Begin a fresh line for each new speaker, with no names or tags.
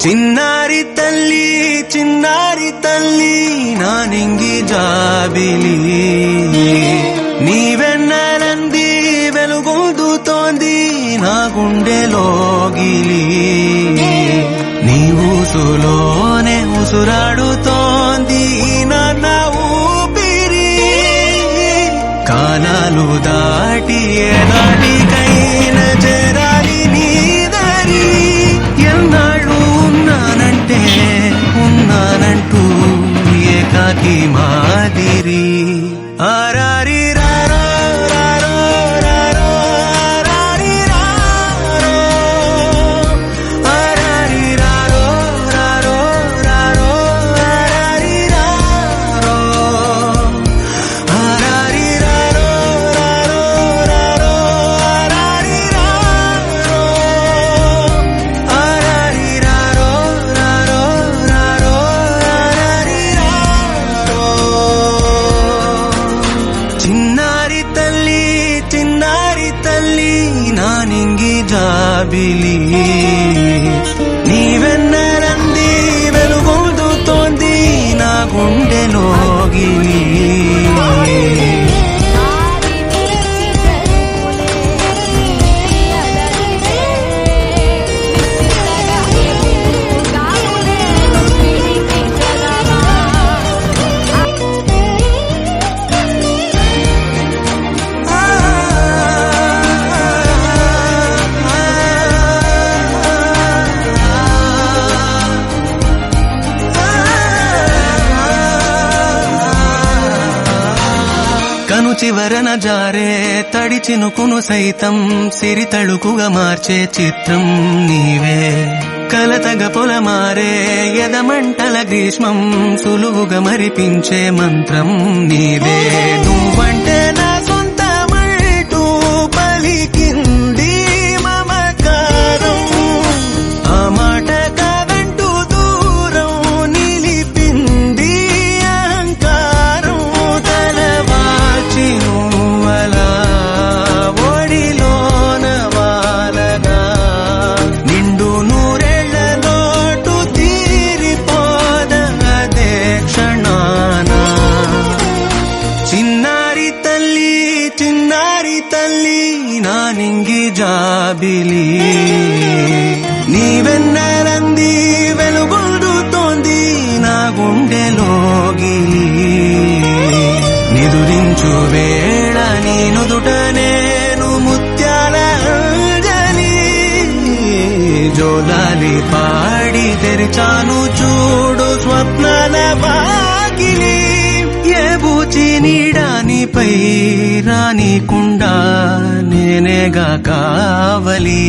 చిన్నారి తల్లి నానింగి జాబిలి నీవెన్నరంది వెలుగొందుతోంది నా గుండెలోగిలి నీ ఊసులోనే ఉసురాడుతోంది నా ఊపిరి కాలాలు దాటి ఏనాటికైనా చేరాలి నీ దరి ఎన్నాళ్ళు ఉన్నానంటూ ఏకాకి మాదిరి ఆరారి రారో రారో రారో ఆరారి రారో ఆరారి రారో రారో రారో ఆరారి రారో ఆరారి రారో రారో రారో ఆరారి రారో ఆరారి రారో రారో రారో ఆరారి రారో చిన్నారి తల్లి నానింగి జాబిలి నీవెన్నరంది వెలుగొందుతోంది నా గుండెలోగిలి కను చివరన జారే తడి చినుకును సైతం సిరి తళుకుగా మార్చే చిత్రం నీవే కలతగ పొలమారే ఎదమంటల గ్రీష్మం సులువుగా మరిపించే మంత్రం నీవే నువ్వంటే నా సొంతమంటూ పలికింది మమకారం ఆ మాట కాదంటూ దూరం నిలిపింది అహంకారం తలవాచి నువ్వలా ఒడిలోన వాలగా నిండు నూరేళ్ల లోటు తీరిపోదదే క్షణాన చిన్నారి తల్లి నానింగి జాబిలి నీవెన్నరంది వెలుగొందుతోంది నా గుండెలోగిలి నిదురించు వేళ నీ నుదుట నేను ముత్యాల అంజలి జోలాలి పాడి తెరిచాను చూడు స్వప్నాల వాకిలి ఏ బూచి నీడానిపై రానికుండా నేనేగా కావలి.